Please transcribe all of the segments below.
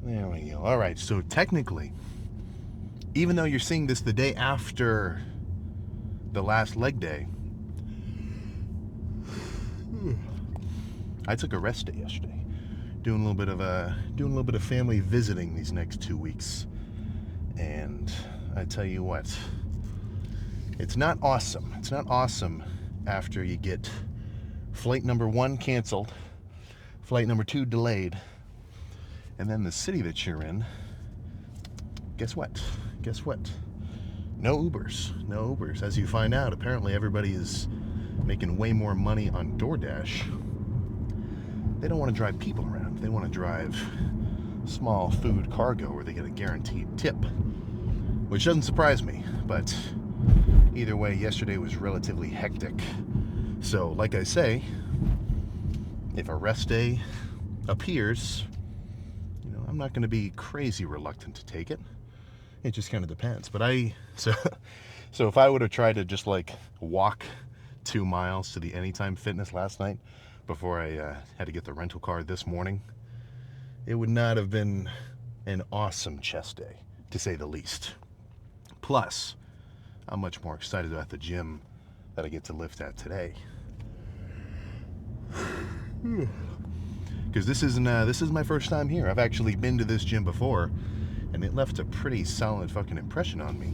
There we go. All right, so technically, even though you're seeing this the day after the last leg day, I took a rest day yesterday, doing a little bit of family visiting these next 2 weeks, and I tell you what, it's not awesome. It's not awesome after you get flight number 1 canceled, flight number 2 delayed, and then the city that you're in. Guess what? Guess what? No Ubers. No Ubers. As you find out, apparently everybody is making way more money on DoorDash. They don't want to drive people around. They want to drive small food cargo where they get a guaranteed tip, which doesn't surprise me. But either way, yesterday was relatively hectic. So, like I say, if a rest day appears, I'm not going to be crazy reluctant to take it. It just kind of depends. But so if I would have tried to just like walk 2 miles to the Anytime Fitness last night before I had to get the rental car this morning, it would not have been an awesome chest day, to say the least. Plus, I'm much more excited about the gym that I get to lift at today. Because this is my first time here. I've actually been to this gym before, and it left a pretty solid fucking impression on me.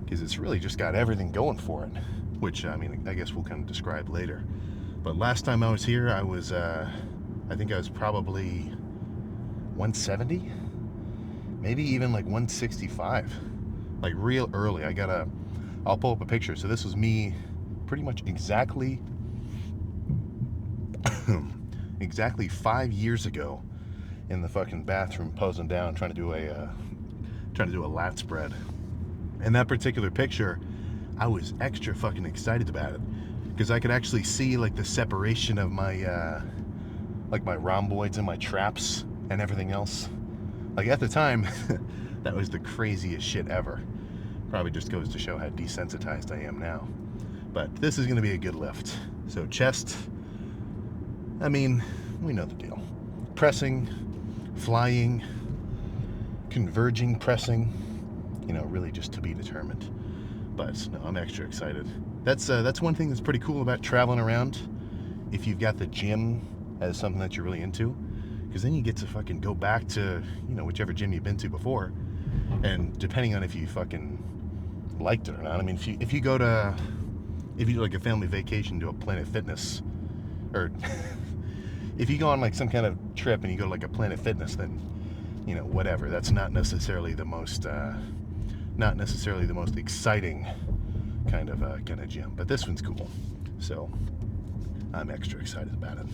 Because it's really just got everything going for it, which I guess we'll kind of describe later. But last time I was here, I think I was probably 170, maybe even like 165, like real early. I'll pull up a picture. So this was me pretty much exactly 5 years ago in the fucking bathroom, posing down, trying to do a lat spread. And that particular picture, I was extra fucking excited about it because I could actually see like the separation of my like my rhomboids and my traps and everything else. Like at the time, that was the craziest shit ever. Probably just goes to show how desensitized I am now. But this is going to be a good lift. So chest, we know the deal. Pressing, flying, converging pressing, really just to be determined. But no, I'm extra excited. That's one thing that's pretty cool about traveling around. If you've got the gym as something that you're really into, because then you get to fucking go back to whichever gym you've been to before, and depending on if you fucking liked it or not. If you do like a family vacation to a Planet Fitness, or if you go on like some kind of trip and you go to like a Planet Fitness, then whatever. That's not necessarily the most exciting kind of gym, but this one's cool. So I'm extra excited about it.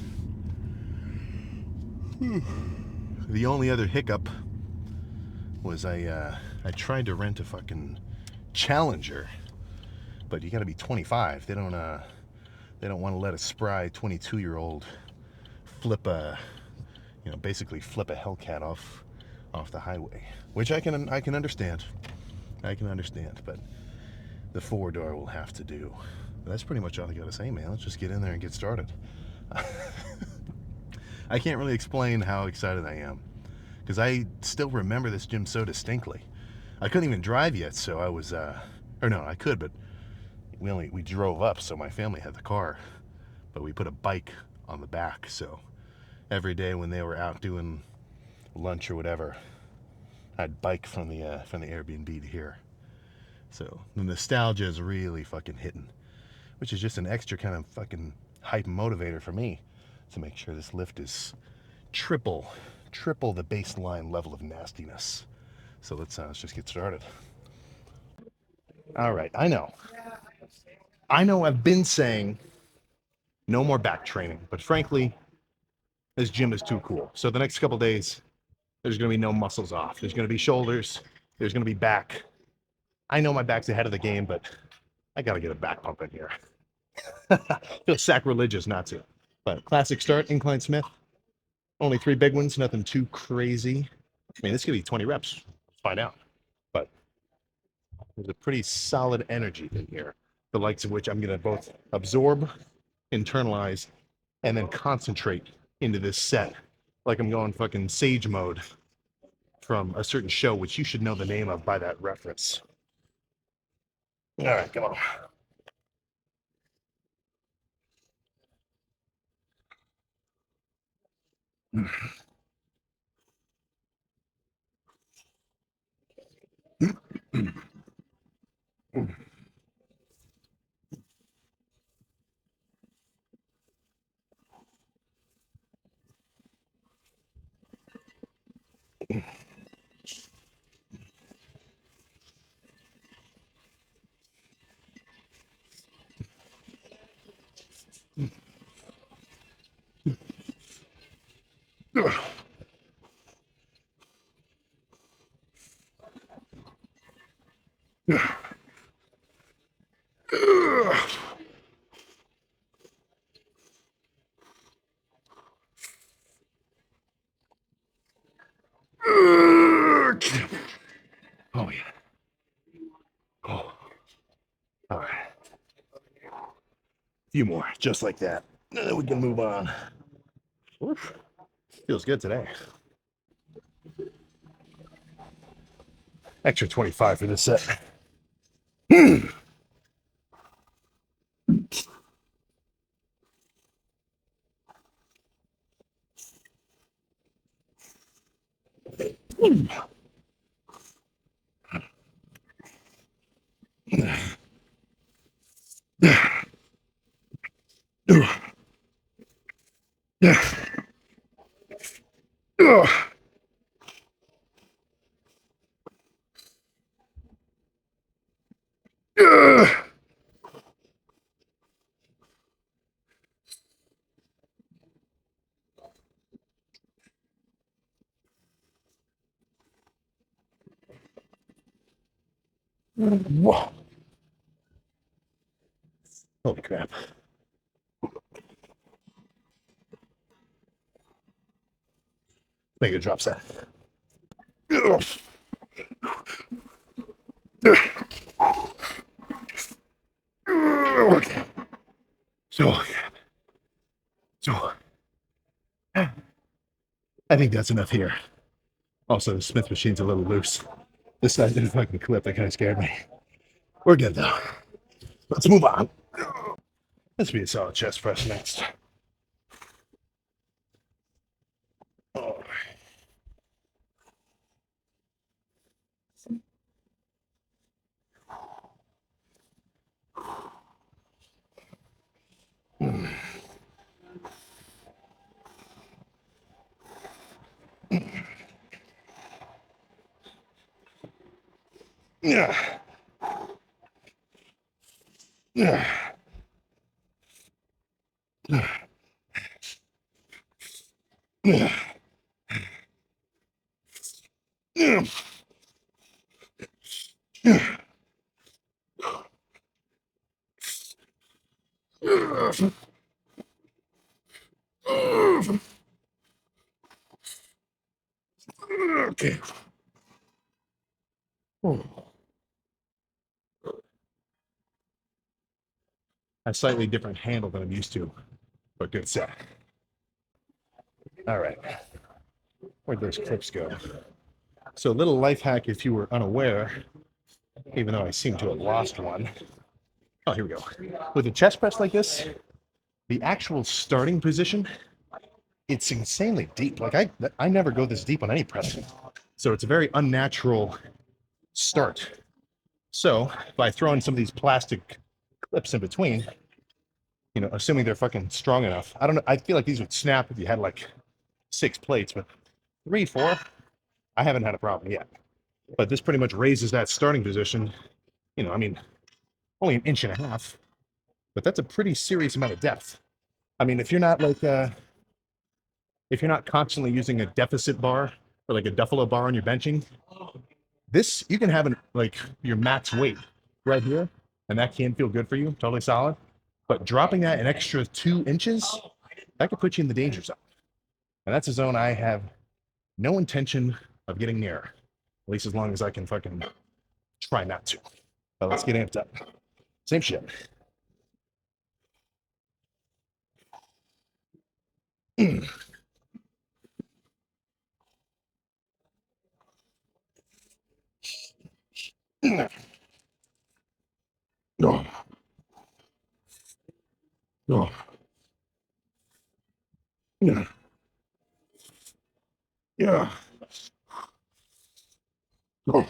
The only other hiccup was I tried to rent a fucking Challenger, but you got to be 25. They don't want to let a spry 22-year-old basically flip a Hellcat off the highway, which I can understand. But the 4-door will have to do. But that's pretty much all I gotta say, man. Let's just get in there and get started. I can't really explain how excited I am because I still remember this gym so distinctly. I couldn't even drive yet, so I was, or no, I could, but we drove up, so my family had the car, but we put a bike on the back, so every day when they were out doing lunch or whatever, I'd bike from the Airbnb to here. So the nostalgia is really fucking hitting, which is just an extra kind of fucking hype motivator for me to make sure this lift is triple the baseline level of nastiness. So let's just get started. All right, I know I've been saying no more back training, but frankly, this gym is too cool. So the next couple days, there's going to be no muscles off. There's going to be shoulders. There's going to be back. I know my back's ahead of the game, but I got to get a back pump in here. Feels sacrilegious not to. But classic start, incline Smith. Only 3 big ones, nothing too crazy. This could be 20 reps. Let's find out. But there's a pretty solid energy in here, the likes of which I'm going to both absorb, internalize, and then concentrate into this set like I'm going fucking sage mode. from a certain show, which you should know the name of by that reference. All right, come on. Oh yeah. Oh. All right. A few more, just like that. Then we can move on. Oof. Feels good today. Extra 25 for this set. Whoa. Holy crap. Make a drop set. Okay. So, so I think that's enough here. Also, the Smith machine's a little loose. This side didn't fucking clip. That kind of scared me. We're good though. Let's move on. Let's be a solid chest press next. Oh. Yeah. Yeah. Yeah. Yeah. Okay. A slightly different handle than I'm used to, but good set. All right. Where'd those clips go? So, a little life hack if you were unaware, even though I seem to have lost one. Oh, here we go. With a chest press like this, the actual starting position, it's insanely deep. Like I never go this deep on any press. So it's a very unnatural start. So by throwing some of these plastic clips in between, you know, assuming they're fucking strong enough. I don't know. I feel like these would snap if you had like 6 plates, but 3, 4, I haven't had a problem yet. But this pretty much raises that starting position. You know, I mean, only an inch and a half, but that's a pretty serious amount of depth. I mean, if you're not like if you're not constantly using a deficit bar or like a Duffalo bar on your benching, this you can have an like your max weight right here, and that can feel good for you, totally solid. But dropping that an extra 2 inches, that could put you in the danger zone. And that's a zone I have no intention of getting near, at least as long as I can fucking try not to. But let's get amped up. Same shit. Oh, oh, yeah, yeah. Oh,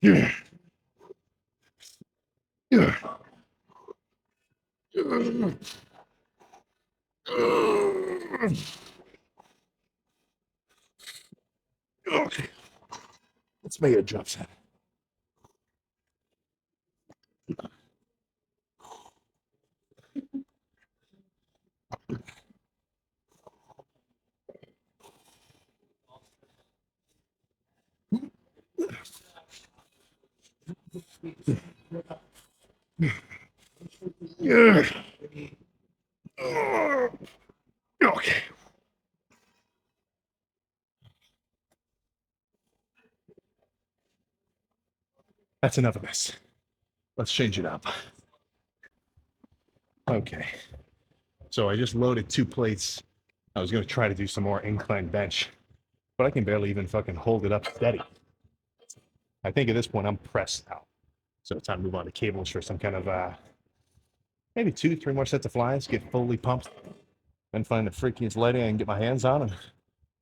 yeah, yeah. Okay, let's make a jump set. Yeah. Okay, that's enough of this. Let's change it up. Okay, so I just loaded 2 plates. I was going to try to do some more incline bench, but I can barely even fucking hold it up steady. I think at this point I'm pressed now. So it's time to move on to cables for some kind of maybe 2, 3 more sets of flies, get fully pumped, then find the freakiest lighting I can get my hands on and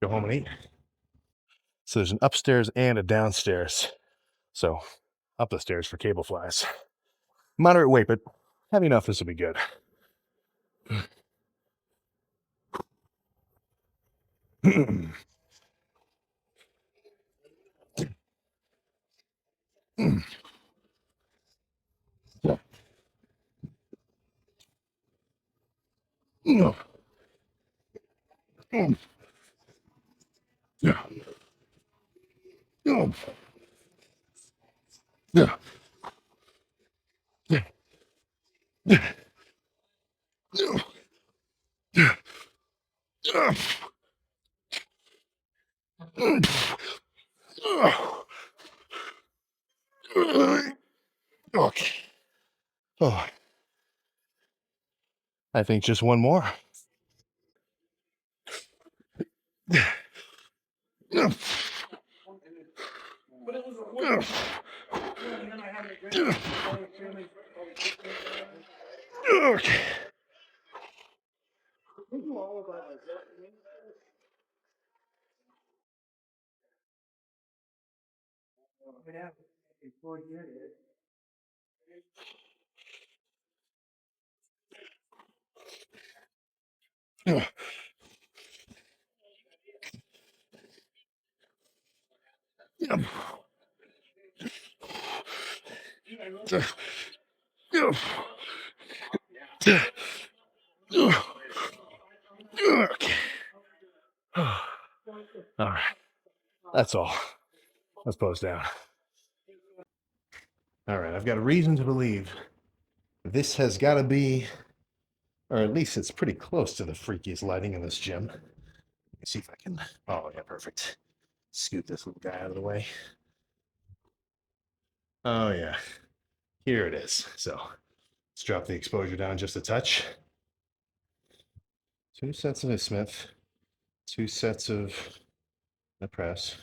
go home and eat. So there's an upstairs and a downstairs. So up the stairs for cable flies. Moderate weight, but heavy enough this will be good. Okay. Oh, I think just one more. Okay. Okay. All right. That's all. Let's pose down. All right. I've got a reason to believe this has got to be, or at least it's pretty close to the freakiest lighting in this gym. Let me see if I can. Oh, yeah, perfect. Scoot this little guy out of the way. Oh, yeah. Here it is. So let's drop the exposure down just a touch. 2 sets of a Smith, 2 sets of the press.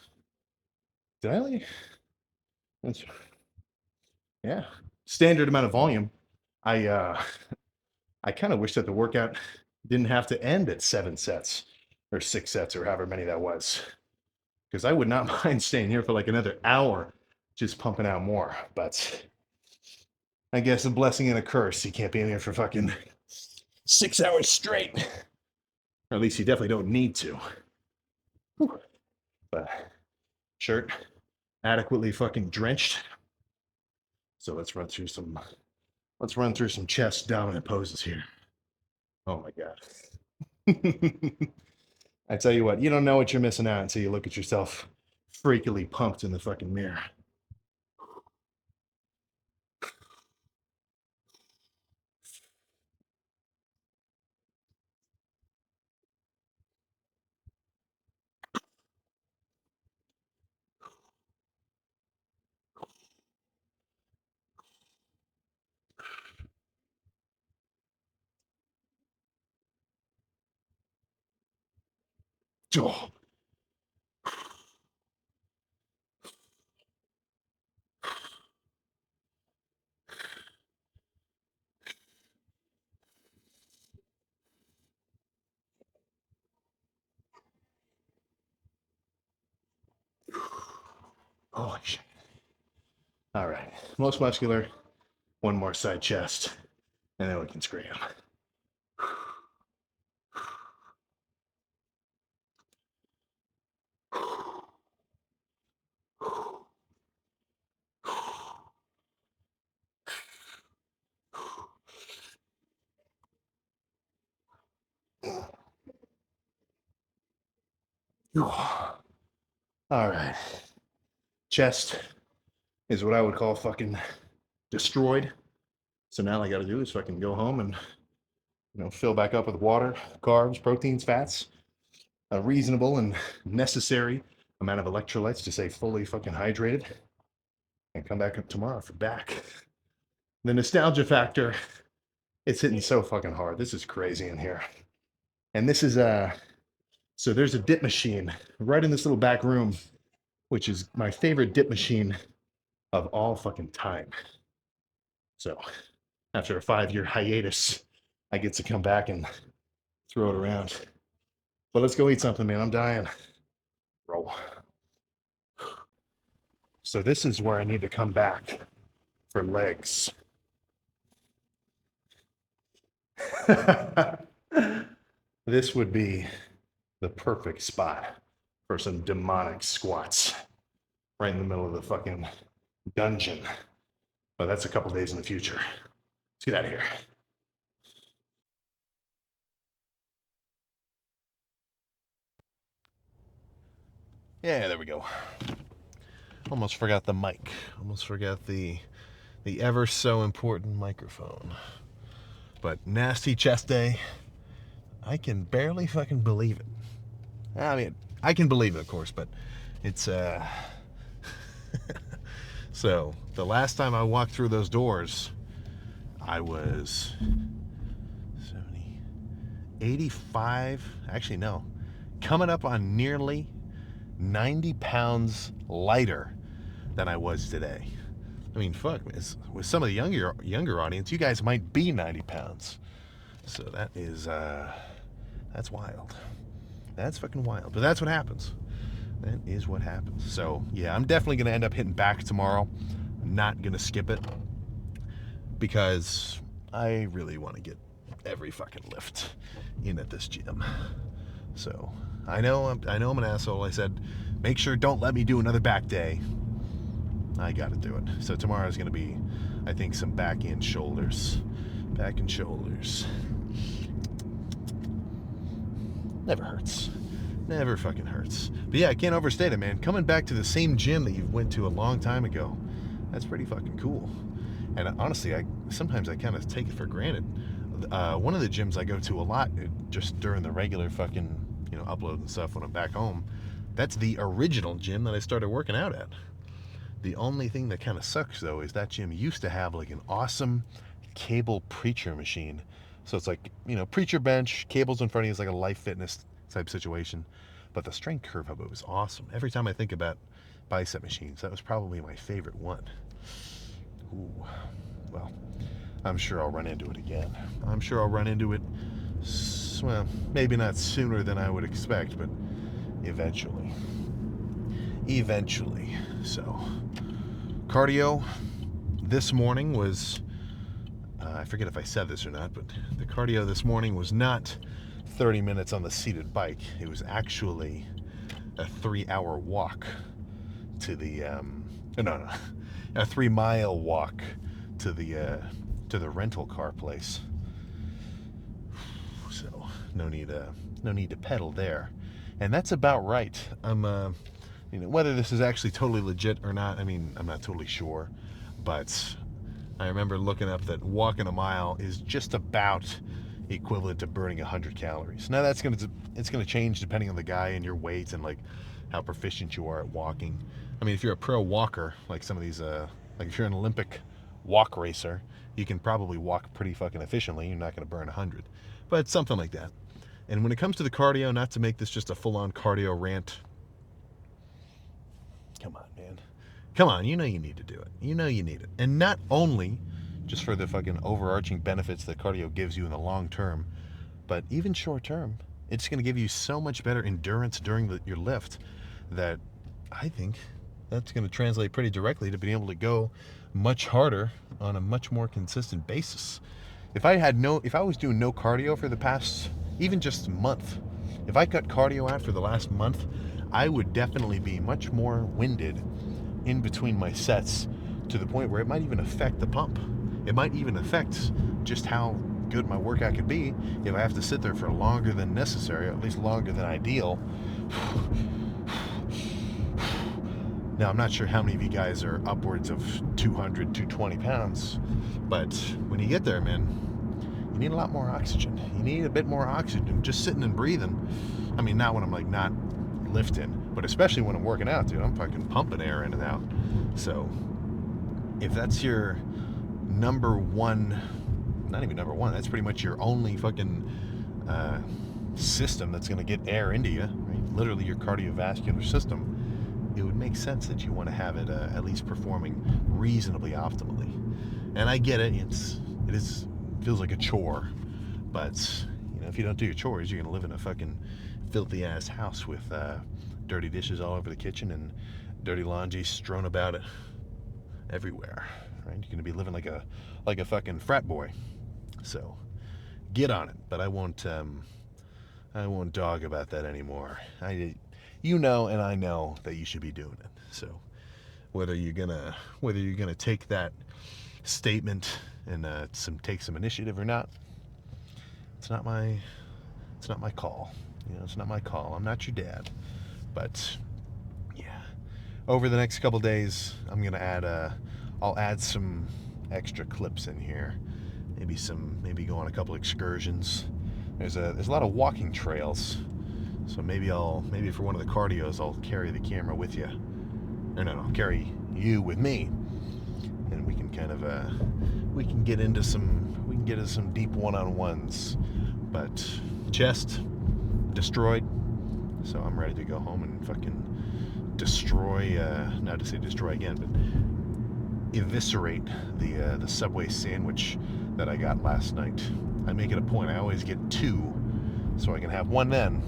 Did I only? That's, yeah. Standard amount of volume. I I kind of wish that the workout didn't have to end at 7 sets or 6 sets or however many that was. Because I would not mind staying here for like another hour just pumping out more. But I guess a blessing and a curse. You can't be in here for fucking 6 hours straight. Or at least you definitely don't need to. Whew. But shirt adequately fucking drenched. So let's run through some chest dominant poses here. Oh my god. I tell you what, you don't know what you're missing out until you look at yourself freakily pumped in the fucking mirror. Oh, Holy shit. All right. Most muscular, one more side chest, and then we can scram. All right. Chest is what I would call fucking destroyed. So now all I got to do is fucking go home and fill back up with water, carbs, proteins, fats, a reasonable and necessary amount of electrolytes to stay fully fucking hydrated, and come back up tomorrow for back. The nostalgia factor, it's hitting so fucking hard. This is crazy in here. And this is so there's a dip machine right in this little back room, which is my favorite dip machine of all fucking time. So after a 5-year hiatus, I get to come back and throw it around. But let's go eat something, man. I'm dying. Roll. So this is where I need to come back for legs. This would be the perfect spot for some demonic squats right in the middle of the fucking dungeon. But that's a couple days in the future. Let's get out of here. Yeah, there we go. Almost forgot the mic. Almost forgot the ever so important microphone. But nasty chest day. I can barely fucking believe it. I mean, I can believe it, of course, but it's so the last time I walked through those doors, I was 70, 85, actually no, coming up on nearly 90 pounds lighter than I was today. I mean, fuck, with some of the younger audience, you guys might be 90 pounds. So that is, that's wild. That's fucking wild. But that's what happens. That is what happens. So, yeah, I'm definitely going to end up hitting back tomorrow. I'm not going to skip it because I really want to get every fucking lift in at this gym. So, I know I'm an asshole. I said, make sure don't let me do another back day. I got to do it. So tomorrow is going to be, I think, some back and shoulders. Back and shoulders. Never hurts. Never fucking hurts. But yeah, I can't overstate it, man. Coming back to the same gym that you went to a long time ago, that's pretty fucking cool. And honestly, sometimes I kind of take it for granted. One of the gyms I go to a lot, just during the regular fucking, upload and stuff when I'm back home, that's the original gym that I started working out at. The only thing that kind of sucks, though, is that gym used to have like an awesome cable preacher machine. So it's like, preacher bench, cables in front of you is like a Life Fitness type situation. But the strength curve of it was awesome. Every time I think about bicep machines, that was probably my favorite one. Ooh, well, I'm sure I'll run into it again. I'm sure I'll run into it, well, maybe not sooner than I would expect, but eventually. Eventually. So, cardio this morning was, I forget if I said this or not, but the cardio this morning was not 30 minutes on the seated bike. It was actually a 3-hour walk to the, a 3-mile walk to the rental car place. So no need to pedal there, and that's about right. I'm whether this is actually totally legit or not, I mean, I'm not totally sure, but I remember looking up that walking a mile is just about equivalent to burning 100 calories. Now it's gonna change depending on the guy and your weight and like how proficient you are at walking. I mean, if you're a pro walker, like some of these, like if you're an Olympic walk racer, you can probably walk pretty fucking efficiently. You're not gonna burn 100, but something like that. And when it comes to the cardio, not to make this just a full-on cardio rant, come on, man. Come on, you need to do it. You need it. And not only just for the fucking overarching benefits that cardio gives you in the long term, but even short term, it's going to give you so much better endurance during your lift that I think that's going to translate pretty directly to being able to go much harder on a much more consistent basis. If I was doing no cardio for the past, even just month, if I cut cardio out for the last month, I would definitely be much more winded in between my sets, to the point where it might even affect the pump. It might even affect just how good my workout could be if I have to sit there for longer than necessary, or at least longer than ideal. Now, I'm not sure how many of you guys are upwards of 200, 220 pounds, but when you get there, man, you need a lot more oxygen. You need a bit more oxygen. Just sitting and breathing. I mean, not when I'm like not lifting, but especially when I'm working out, dude. I'm fucking pumping air in and out. So if that's your number one, not even number one, that's pretty much your only fucking system that's going to get air into you, right? Literally your cardiovascular system, it would make sense that you want to have it at least performing reasonably optimally. And I get it. It feels like a chore, but you know, if you don't do your chores, you're gonna live in a fucking filthy ass house with dirty dishes all over the kitchen and dirty laundry strewn about it everywhere, right? You're gonna be living like a fucking frat boy. So get on it. But I won't dog about that anymore. You know, and I know that you should be doing it. So whether you're gonna take that statement and take some initiative or not, it's not my call. You know, it's not my call. I'm not your dad. But yeah, over the next couple days, I'm gonna I'll add some extra clips in here. Maybe go on a couple excursions. There's a lot of walking trails. So maybe for one of the cardios, I'll carry the camera with you. Or no, carry you with me, and we can kind of get into some deep one-on-ones. But chest destroyed, so I'm ready to go home and fucking destroy. Not to say destroy again, but eviscerate the Subway sandwich that I got last night. I make it a point. I always get two, so I can have one then,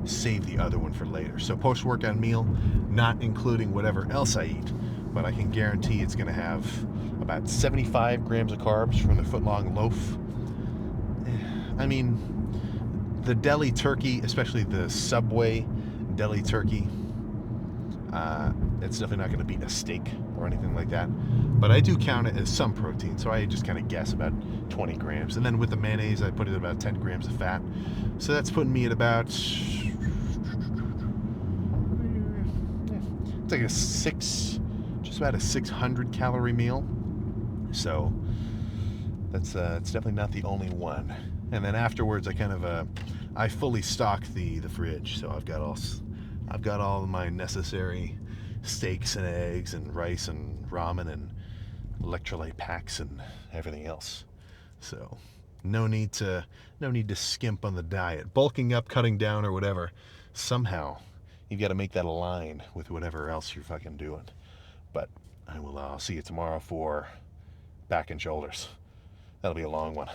save the other one for later. So post-workout meal, not including whatever else I eat, but I can guarantee it's going to have about 75 grams of carbs from the foot-long loaf. I mean, the deli turkey, especially the Subway deli turkey, it's definitely not going to beat a steak or anything like that. But I do count it as some protein, so I just kind of guess about 20 grams. And then with the mayonnaise, I put it about 10 grams of fat. So that's putting me at about, it's like just about a 600 calorie meal. So that's it's definitely not the only one. And then afterwards, I fully stock the fridge. So I've got all my necessary steaks and eggs and rice and ramen and electrolyte packs and everything else. So no need to skimp on the diet. Bulking up, cutting down, or whatever. Somehow you've got to make that align with whatever else you're fucking doing. But I'll see you tomorrow for back and shoulders. That'll be a long one.